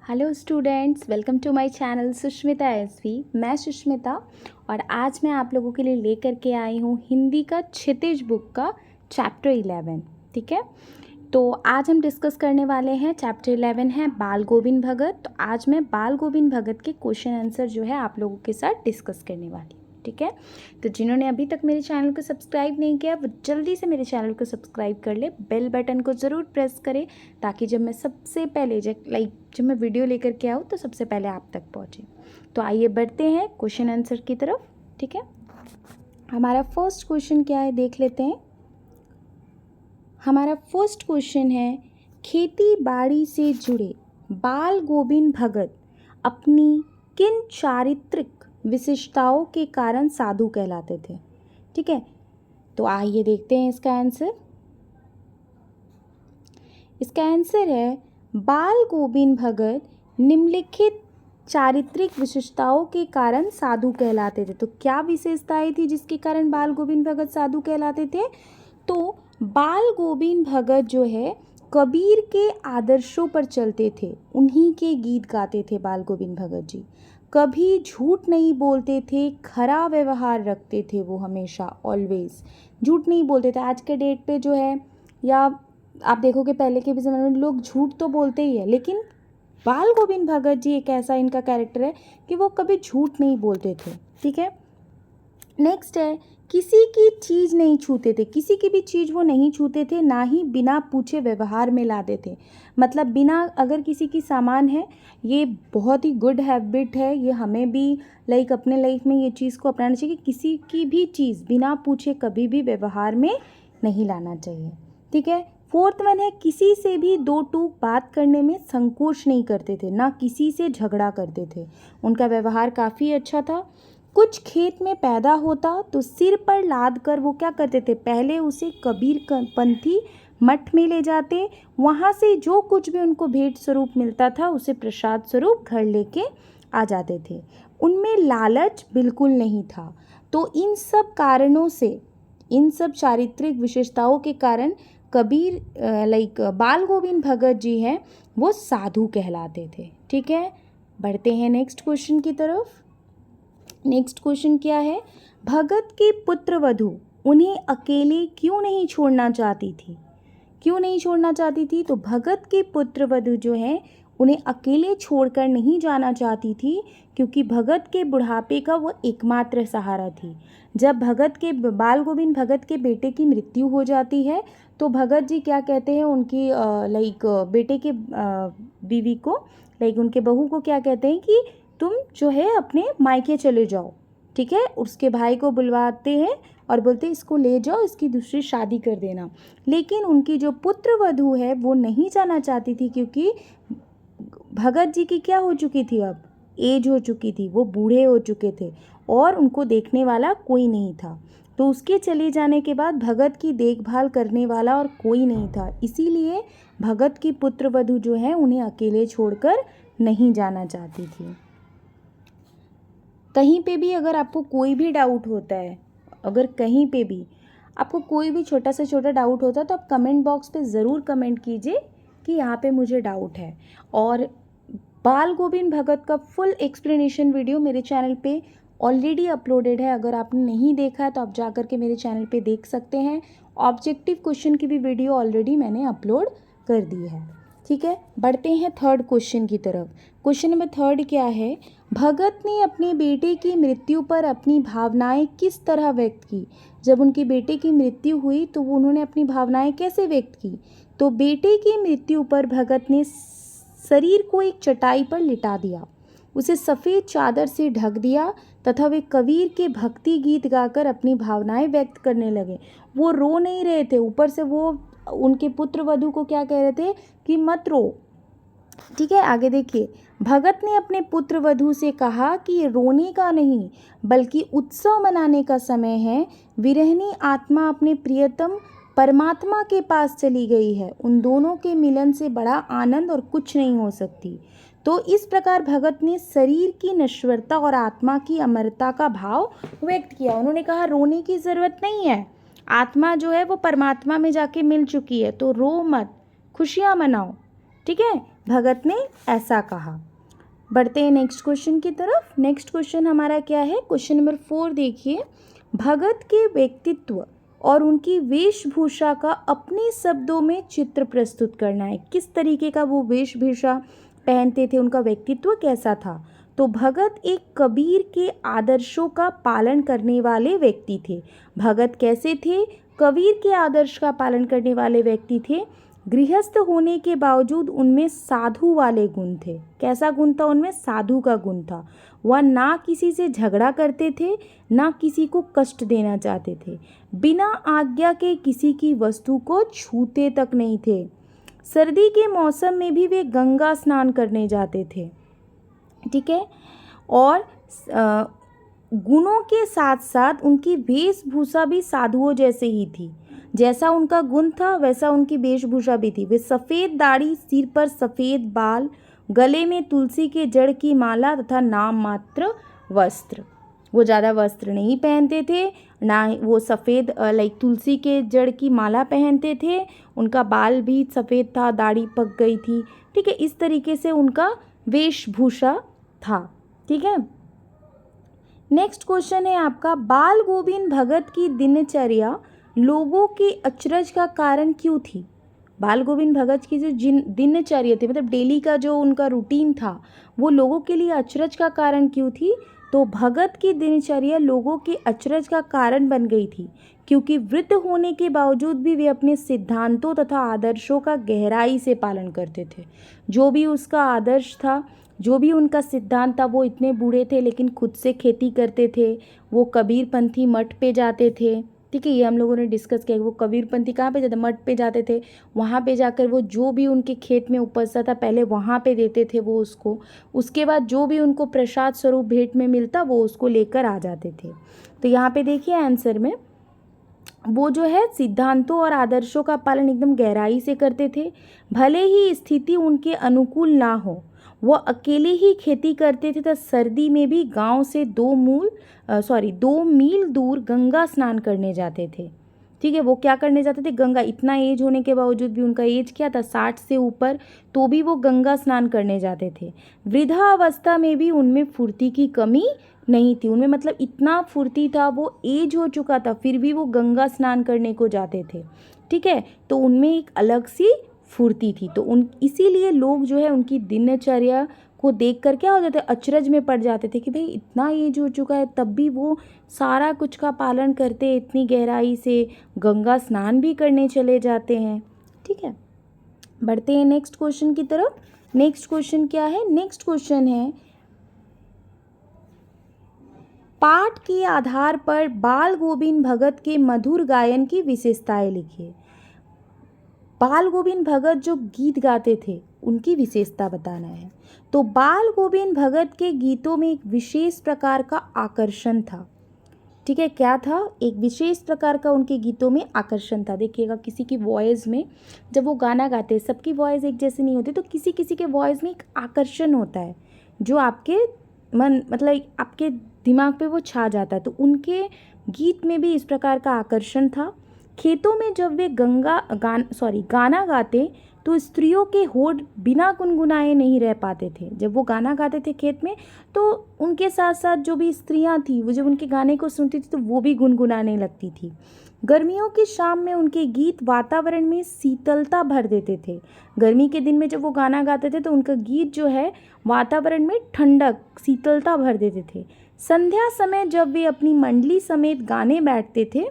Hello students, welcome to my channel Sushmita SV. मैं सुष्मिता और आज मैं आप लोगों के लिए लेकर के आई हूँ हिंदी का क्षितिज बुक का चैप्टर 11। ठीक है, तो आज हम डिस्कस करने वाले हैं चैप्टर 11 है बाल गोविंद भगत। तो आज मैं बाल गोविंद भगत के क्वेश्चन आंसर जो है आप लोगों के साथ डिस्कस करने वाली हूँ। ठीक है, तो जिन्होंने अभी तक मेरे चैनल को सब्सक्राइब नहीं किया वो जल्दी से मेरे चैनल को सब्सक्राइब कर ले, बेल बटन को ज़रूर प्रेस करें ताकि जब मैं सबसे पहले जब मैं वीडियो लेकर के आऊँ तो सबसे पहले आप तक पहुँचे। तो आइए बढ़ते हैं क्वेश्चन आंसर की तरफ। ठीक है, हमारा फर्स्ट क्वेश्चन क्या है देख लेते हैं। हमारा फर्स्ट क्वेश्चन है, खेती बाड़ी से जुड़े बाल गोविंद भगत अपनी किन चारित्रिक विशिष्टताओं के कारण साधु कहलाते थे। ठीक है, तो आइए देखते हैं इसका आंसर। इसका आंसर है बाल गोविंद भगत निम्नलिखित चारित्रिक विशेषताओं के कारण साधु कहलाते थे। तो क्या विशेषताएं थी जिसके कारण बाल गोविंद भगत साधु कहलाते थे? तो बाल गोविंद भगत जो है कबीर के आदर्शों पर चलते थे, उन्हीं के गीत गाते थे बाल गोविंद भगत जी। कभी झूठ नहीं बोलते थे, खरा व्यवहार रखते थे, वो हमेशा ऑलवेज झूठ नहीं बोलते थे। आज के डेट पे जो है या आप देखोगे पहले के भी ज़माने में लोग झूठ तो बोलते ही है, लेकिन बाल गोविंद भगत जी एक ऐसा इनका कैरेक्टर है कि वो कभी झूठ नहीं बोलते थे। ठीक है, नेक्स्ट है किसी की चीज़ नहीं छूते थे, किसी की भी चीज़ वो नहीं छूते थे, ना ही बिना पूछे व्यवहार में लाते थे। मतलब बिना अगर किसी की सामान है, ये बहुत ही गुड हैबिट है, ये हमें भी अपने लाइफ में ये चीज़ को अपनाना चाहिए कि किसी की भी चीज़ बिना पूछे कभी भी व्यवहार में नहीं लाना चाहिए। ठीक है, फोर्थ वन है किसी से भी दो टूक बात करने में संकोच नहीं करते थे, ना किसी से झगड़ा करते थे, उनका व्यवहार काफ़ी अच्छा था। कुछ खेत में पैदा होता तो सिर पर लाद कर वो क्या करते थे, पहले उसे कबीर पंथी मठ में ले जाते, वहाँ से जो कुछ भी उनको भेंट स्वरूप मिलता था उसे प्रसाद स्वरूप घर लेके आ जाते थे। उनमें लालच बिल्कुल नहीं था। तो इन सब कारणों से, इन सब चारित्रिक विशेषताओं के कारण कबीर बाल गोविंद भगत जी हैं वो साधु कहलाते थे। ठीक है, बढ़ते हैं नेक्स्ट क्वेश्चन की तरफ। नेक्स्ट क्वेश्चन क्या है, भगत की पुत्र वधू उन्हें अकेले क्यों नहीं छोड़ना चाहती थी? क्यों नहीं छोड़ना चाहती थी? तो भगत की पुत्र वधू जो है उन्हें अकेले छोड़कर नहीं जाना चाहती थी, क्योंकि भगत के बुढ़ापे का वो एकमात्र सहारा थी। जब बाल गोविंद भगत के बेटे की मृत्यु हो जाती है तो भगत जी क्या कहते हैं उनकी बेटे के बीवी को, उनके बहू को क्या कहते हैं कि तुम जो है अपने मायके चले जाओ। ठीक है, उसके भाई को बुलवाते हैं और बोलते हैं इसको ले जाओ, इसकी दूसरी शादी कर देना। लेकिन उनकी जो पुत्र वधू है वो नहीं जाना चाहती थी, क्योंकि भगत जी की क्या हो चुकी थी, अब एज हो चुकी थी, वो बूढ़े हो चुके थे और उनको देखने वाला कोई नहीं था। तो उसके चले जाने के बाद भगत की देखभाल करने वाला और कोई नहीं था, इसीलिए भगत की पुत्र वधू जो है उन्हें अकेले छोड़कर नहीं जाना चाहती थी। कहीं पे भी अगर आपको कोई भी डाउट होता है, अगर कहीं पे भी आपको कोई भी छोटा से छोटा डाउट होता है तो आप कमेंट बॉक्स पे ज़रूर कमेंट कीजिए कि यहाँ पे मुझे डाउट है। और बाल गोविंद भगत का फुल एक्सप्लेनेशन वीडियो मेरे चैनल पे ऑलरेडी अपलोडेड है, अगर आपने नहीं देखा है तो आप जा कर के मेरे चैनल पे देख सकते हैं। ऑब्जेक्टिव क्वेश्चन की भी वीडियो ऑलरेडी मैंने अपलोड कर दी है। ठीक है, बढ़ते हैं थर्ड क्वेश्चन की तरफ। क्वेश्चन नंबर थर्ड क्या है, भगत ने अपने बेटे की मृत्यु पर अपनी भावनाएं किस तरह व्यक्त की? जब उनके बेटे की मृत्यु हुई तो उन्होंने अपनी भावनाएं कैसे व्यक्त की? तो बेटे की मृत्यु पर भगत ने शरीर को एक चटाई पर लिटा दिया, उसे सफ़ेद चादर से ढक दिया तथा वे कबीर के भक्ति गीत गाकर अपनी भावनाएं व्यक्त करने लगे। वो रो नहीं रहे थे, ऊपर से वो उनके पुत्र वधू को क्या कह रहे थे कि मत रो। ठीक है, आगे देखिए, भगत ने अपने पुत्र वधू से कहा कि ये रोने का नहीं बल्कि उत्सव मनाने का समय है। विरहनी आत्मा अपने प्रियतम परमात्मा के पास चली गई है, उन दोनों के मिलन से बड़ा आनंद और कुछ नहीं हो सकती। तो इस प्रकार भगत ने शरीर की नश्वरता और आत्मा की अमरता का भाव व्यक्त किया। उन्होंने कहा रोने की ज़रूरत नहीं है, आत्मा जो है वो परमात्मा में जाके मिल चुकी है, तो रो मत, खुशियाँ मनाओ। ठीक है, भगत ने ऐसा कहा। बढ़ते हैं नेक्स्ट क्वेश्चन की तरफ। नेक्स्ट क्वेश्चन हमारा क्या है, क्वेश्चन नंबर 4 देखिए। भगत के व्यक्तित्व और उनकी वेशभूषा का अपने शब्दों में चित्र प्रस्तुत करना है। किस तरीके का वो वेशभूषा पहनते थे, उनका व्यक्तित्व कैसा था। तो भगत एक कबीर के आदर्शों का पालन करने वाले व्यक्ति थे। भगत कैसे थे, कबीर के आदर्श का पालन करने वाले व्यक्ति थे। गृहस्थ होने के बावजूद उनमें साधु वाले गुण थे। कैसा गुण था उनमें, साधु का गुण था। वह ना किसी से झगड़ा करते थे, ना किसी को कष्ट देना चाहते थे। बिना आज्ञा के किसी की वस्तु को छूते तक नहीं थे। सर्दी के मौसम में भी वे गंगा स्नान करने जाते थे। ठीक है, और गुणों के साथ साथ उनकी वेशभूषा भी साधुओं जैसे ही थी। जैसा उनका गुण था वैसा उनकी वेशभूषा भी थी। वे सफ़ेद दाढ़ी, सिर पर सफ़ेद बाल, गले में तुलसी के जड़ की माला तथा नाम मात्र वस्त्र। वो ज़्यादा वस्त्र नहीं पहनते थे, ना वो सफ़ेद तुलसी के जड़ की माला पहनते थे। उनका बाल भी सफ़ेद था, दाढ़ी पक गई थी। ठीक है, इस तरीके से उनका वेशभूषा था। ठीक है, नेक्स्ट क्वेश्चन है आपका, बाल गोविंद भगत की दिनचर्या लोगों के अचरज का कारण क्यों थी। बाल गोविंद भगत की जो दिनचर्या थी, मतलब डेली का जो उनका रूटीन था, वो लोगों के लिए अचरज का कारण क्यों थी। तो भगत की दिनचर्या लोगों के अचरज का कारण बन गई थी क्योंकि वृद्ध होने के बावजूद भी वे अपने सिद्धांतों तथा आदर्शों का गहराई से पालन करते थे। जो भी उसका आदर्श था, जो भी उनका सिद्धांत था, वो इतने बूढ़े थे लेकिन खुद से खेती करते थे। वो कबीरपंथी मठ पे जाते थे। ठीक है, ये हम लोगों ने डिस्कस किया। वो कबीरपंथी कहाँ पे जाते, मठ पे जाते थे। वहाँ पे जाकर वो जो भी उनके खेत में उपजता था पहले वहाँ पे देते थे वो उसको। उसके बाद जो भी उनको प्रसाद स्वरूप भेंट में मिलता वो उसको लेकर आ जाते थे। तो यहाँ पे देखिए आंसर में वो जो है सिद्धांतों और आदर्शों का पालन एकदम गहराई से करते थे। भले ही स्थिति उनके अनुकूल ना हो, वो अकेले ही खेती करते थे। तो सर्दी में भी गांव से 2 मील दूर गंगा स्नान करने जाते थे। ठीक है, वो क्या करने जाते थे, गंगा। इतना एज होने के बावजूद भी, उनका एज क्या था 60 से ऊपर, तो भी वो गंगा स्नान करने जाते थे। वृद्धावस्था में भी उनमें फुर्ती की कमी नहीं थी। उनमें मतलब इतना फुर्ती था, वो एज हो चुका था फिर भी वो गंगा स्नान करने को जाते थे। ठीक है, तो उनमें एक अलग सी फुर्ती थी। तो इसीलिए लोग जो है उनकी दिनचर्या को देखकर क्या हो जाते, अचरज में पड़ जाते थे कि भाई इतना एज हो चुका है तब भी वो सारा कुछ का पालन करते, इतनी गहराई से गंगा स्नान भी करने चले जाते हैं। ठीक है, बढ़ते हैं नेक्स्ट क्वेश्चन की तरफ। नेक्स्ट क्वेश्चन क्या है, नेक्स्ट क्वेश्चन है, पाठ के आधार पर बाल गोविंद भगत के मधुर गायन की विशेषताएं लिखिए। बाल गोविंद भगत जो गीत गाते थे उनकी विशेषता बताना है। तो बाल गोविंद भगत के गीतों में एक विशेष प्रकार का आकर्षण था। ठीक है, क्या था, एक विशेष प्रकार का उनके गीतों में आकर्षण था। देखिएगा किसी की वॉइस में जब वो गाना गाते हैं, सबकी वॉइस एक जैसी नहीं होती, तो किसी किसी के वॉइस में एक आकर्षण होता है जो आपके आपके दिमाग पे वो छा जाता है। तो उनके गीत में भी इस प्रकार का आकर्षण था। खेतों में जब वे गाना गाते तो स्त्रियों के होठ बिना गुनगुनाए नहीं रह पाते थे। जब वो गाना गाते थे खेत में तो उनके साथ साथ जो भी स्त्रियां थी वो जब उनके गाने को सुनती थी तो वो भी गुनगुनाने लगती थी। गर्मियों की शाम में उनके गीत वातावरण में शीतलता भर देते थे। गर्मी के दिन में जब वो गाना गाते थे तो उनका गीत जो है वातावरण में ठंडक, शीतलता भर देते थे। संध्या समय जब वे अपनी मंडली समेत गाने बैठते थे,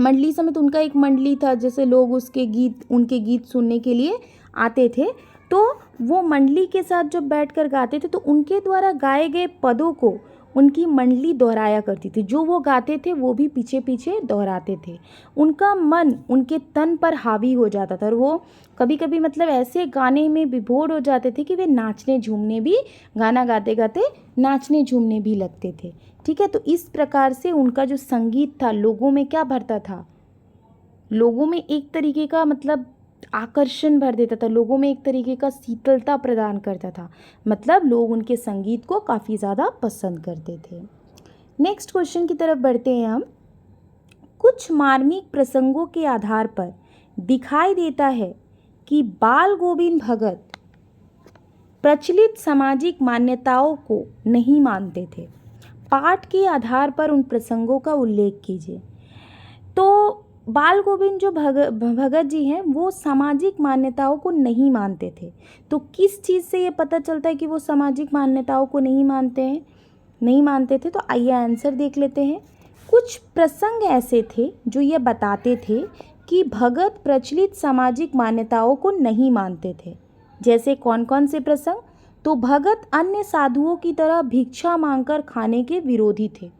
मंडली समेत उनका एक मंडली था, जैसे लोग उनके गीत सुनने के लिए आते थे, तो वो मंडली के साथ जब बैठकर गाते थे तो उनके द्वारा गाए गए पदों को उनकी मंडली दोहराया करती थी। जो वो गाते थे वो भी पीछे पीछे दोहराते थे। उनका मन उनके तन पर हावी हो जाता था और वो कभी कभी ऐसे गाने में विभोर हो जाते थे कि वे नाचने झूमने भी, गाना गाते गाते नाचने झूमने भी लगते थे। ठीक है, तो इस प्रकार से उनका जो संगीत था लोगों में क्या भरता था, लोगों में एक तरीके का आकर्षण भर देता था, लोगों में एक तरीके का शीतलता प्रदान करता था। लोग उनके संगीत को काफ़ी ज़्यादा पसंद करते थे। नेक्स्ट क्वेश्चन की तरफ बढ़ते हैं हम। कुछ मार्मिक प्रसंगों के आधार पर दिखाई देता है कि बाल गोविंद भगत प्रचलित सामाजिक मान्यताओं को नहीं मानते थे। पाठ के आधार पर उन प्रसंगों का उल्लेख कीजिए। तो बाल गोविंद जो भगत जी हैं वो सामाजिक मान्यताओं को नहीं मानते थे। तो किस चीज़ से ये पता चलता है कि वो सामाजिक मान्यताओं को नहीं मानते थे? तो आइए आंसर देख लेते हैं। कुछ प्रसंग ऐसे थे जो ये बताते थे कि भगत प्रचलित सामाजिक मान्यताओं को नहीं मानते थे। जैसे कौन कौन से प्रसंग? तो भगत अन्य साधुओं की तरह भिक्षा मांगकर खाने के विरोधी थे।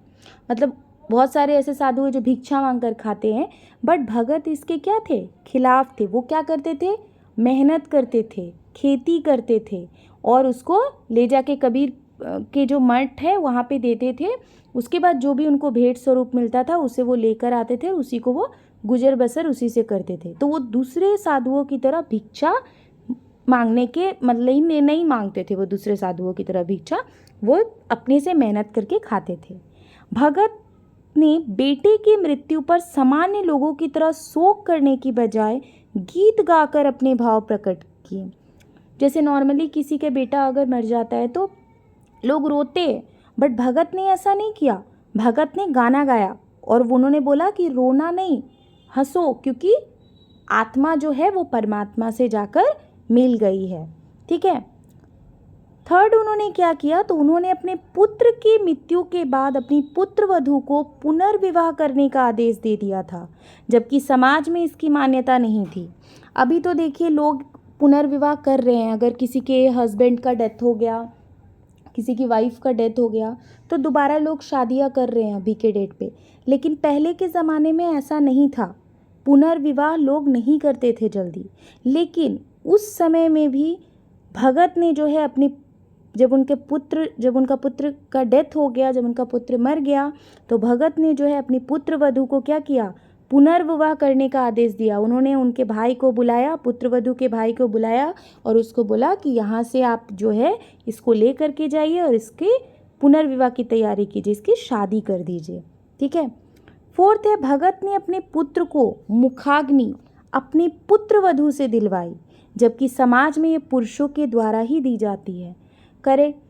मतलब बहुत सारे ऐसे साधु हैं जो भिक्षा मांगकर खाते हैं, बट भगत इसके क्या थे? खिलाफ थे। वो क्या करते थे? मेहनत करते थे, खेती करते थे और उसको ले जाके कबीर के जो मठ है वहाँ पे देते थे। उसके बाद जो भी उनको भेंट स्वरूप मिलता था उसे वो लेकर आते थे, उसी को वो गुजर बसर उसी से करते थे। तो वो दूसरे साधुओं की तरह भिक्षा मांगने के मतलब नहीं मांगते थे। वो दूसरे साधुओं की तरह भिक्षा वो अपने से मेहनत करके खाते थे। भगत ने बेटे की मृत्यु पर सामान्य लोगों की तरह शोक करने की बजाय गीत गाकर अपने भाव प्रकट किए। जैसे नॉर्मली किसी के बेटा अगर मर जाता है तो लोग रोते हैं, बट भगत ने ऐसा नहीं किया। भगत ने गाना गाया और उन्होंने बोला कि रोना नहीं, हंसो, क्योंकि आत्मा जो है वो परमात्मा से जाकर मिल गई है। ठीक है। थर्ड, उन्होंने क्या किया? तो उन्होंने अपने पुत्र की मृत्यु के बाद अपनी पुत्रवधू को पुनर्विवाह करने का आदेश दे दिया था, जबकि समाज में इसकी मान्यता नहीं थी। अभी तो देखिए लोग पुनर्विवाह कर रहे हैं। अगर किसी के हस्बैंड का डेथ हो गया, किसी की वाइफ का डेथ हो गया, तो दोबारा लोग शादियां कर रहे हैं अभी के डेट पे। लेकिन पहले के ज़माने में ऐसा नहीं था। पुनर्विवाह लोग नहीं करते थे जल्दी। लेकिन उस समय में भी भगत ने जो है अपनी जब उनका पुत्र का डेथ हो गया, जब उनका पुत्र मर गया, तो भगत ने जो है अपनी पुत्रवधू को क्या किया? पुनर्विवाह करने का आदेश दिया। उन्होंने उनके भाई को बुलाया, पुत्रवधू के भाई को बुलाया और उसको बोला कि यहाँ से आप जो है इसको ले करके जाइए और इसके पुनर्विवाह की तैयारी कीजिए, इसकी शादी कर दीजिए। ठीक है। फोर्थ है, भगत ने अपने पुत्र को मुखाग्नि अपनी पुत्रवधू से दिलवाई, जबकि समाज में ये पुरुषों के द्वारा ही दी जाती है। करेक्ट।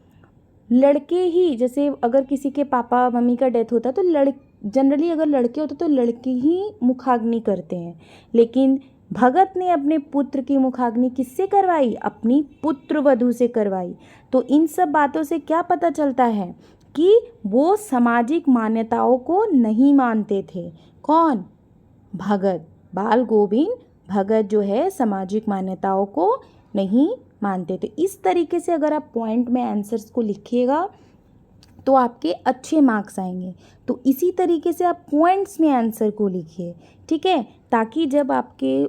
लड़के ही, जैसे अगर किसी के पापा मम्मी का डेथ होता है तो जनरली अगर लड़के होते तो लड़के ही मुखाग्नि करते हैं। लेकिन भगत ने अपने पुत्र की मुखाग्नि किससे करवाई? अपनी पुत्रवधू से करवाई। तो इन सब बातों से क्या पता चलता है कि वो सामाजिक मान्यताओं को नहीं मानते थे। कौन? भगत। बाल गोविंद भगत जो है सामाजिक मान्यताओं को नहीं मानते थे। इस तरीके से अगर आप पॉइंट में आंसर्स को लिखिएगा तो आपके अच्छे मार्क्स आएंगे। तो इसी तरीके से आप पॉइंट्स में आंसर को लिखिए। ठीक है, ताकि जब आपके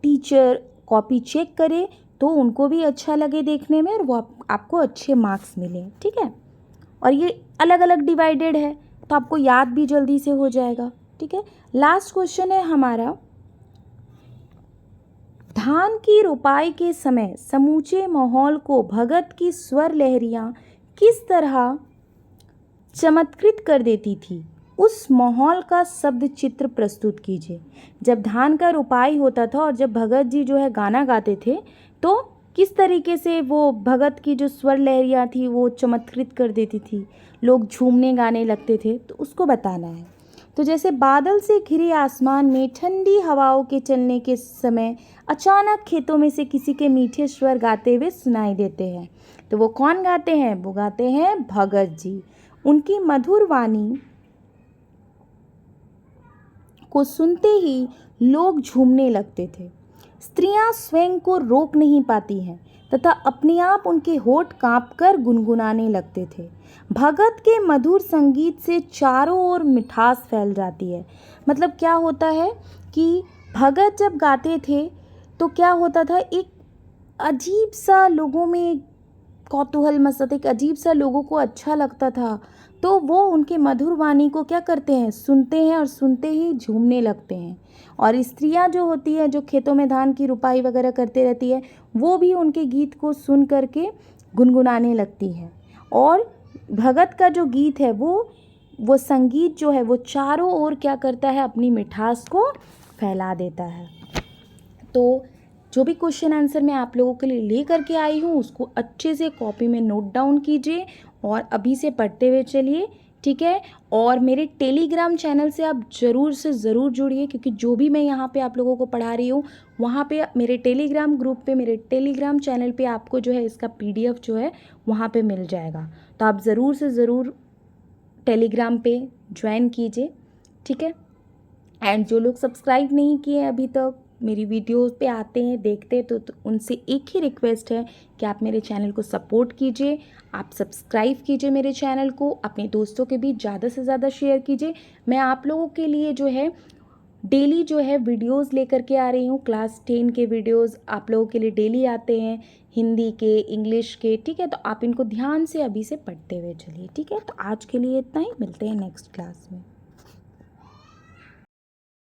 टीचर कॉपी चेक करे तो उनको भी अच्छा लगे देखने में और वो आपको अच्छे मार्क्स मिले। ठीक है। और ये अलग अलग डिवाइडेड है तो आपको याद भी जल्दी से हो जाएगा। ठीक है। लास्ट क्वेश्चन है हमारा, धान की रोपाई के समय समूचे माहौल को भगत की स्वर लहरियाँ किस तरह चमत्कृत कर देती थी? उस माहौल का शब्द चित्र प्रस्तुत कीजिए। जब धान का रोपाई होता था और जब भगत जी जो है गाना गाते थे तो किस तरीके से वो भगत की जो स्वर लहरियाँ थी वो चमत्कृत कर देती थी, लोग झूमने गाने लगते थे, तो उसको बताना है। तो जैसे बादल से घिरे आसमान में ठंडी हवाओं के चलने के समय अचानक खेतों में से किसी के मीठे स्वर गाते हुए सुनाई देते हैं। तो वो कौन गाते हैं? वो गाते हैं भगत जी। उनकी मधुर वाणी को सुनते ही लोग झूमने लगते थे। स्त्रियां स्वयं को रोक नहीं पाती हैं तथा अपने आप उनके होठ कांपकर गुनगुनाने लगते थे। भगत के मधुर संगीत से चारों ओर मिठास फैल जाती है। मतलब क्या होता है कि भगत जब गाते थे तो क्या होता था, एक अजीब सा लोगों में कौतूहल मचा था, एक अजीब सा लोगों को अच्छा लगता था। तो वो उनके मधुर वाणी को क्या करते हैं? सुनते हैं और सुनते ही झूमने लगते हैं। और स्त्रियां जो होती है, जो खेतों में धान की रुपाई वगैरह करते रहती है, वो भी उनके गीत को सुन करके गुनगुनाने लगती है। और भगत का जो गीत है वो संगीत जो है वो चारों ओर क्या करता है? अपनी मिठास को फैला देता है। तो जो भी क्वेश्चन आंसर मैं आप लोगों के लिए ले करके आई हूँ उसको अच्छे से कॉपी में नोट डाउन कीजिए और अभी से पढ़ते हुए चलिए, ठीक है। और मेरे टेलीग्राम चैनल से आप ज़रूर से ज़रूर जुड़िए, क्योंकि जो भी मैं यहाँ पे आप लोगों को पढ़ा रही हूँ वहाँ पे मेरे टेलीग्राम ग्रुप पे, मेरे टेलीग्राम चैनल पे आपको जो है इसका PDF जो है वहाँ पे मिल जाएगा। तो आप ज़रूर से ज़रूर टेलीग्राम पे ज्वाइन कीजिए, ठीक है। एंड जो लोग सब्सक्राइब नहीं किए अभी तक, मेरी वीडियोस पे आते हैं देखते हैं, तो उनसे एक ही रिक्वेस्ट है कि आप मेरे चैनल को सपोर्ट कीजिए, आप सब्सक्राइब कीजिए मेरे चैनल को, अपने दोस्तों के बीच ज़्यादा से ज़्यादा शेयर कीजिए। मैं आप लोगों के लिए जो है डेली जो है वीडियोस लेकर के आ रही हूँ। क्लास 10 के वीडियोस आप लोगों के लिए डेली आते हैं, हिंदी के, इंग्लिश के, ठीक है। तो आप इनको ध्यान से अभी से पढ़ते हुए चलिए, ठीक है। तो आज के लिए इतना ही, मिलते हैं नेक्स्ट क्लास में।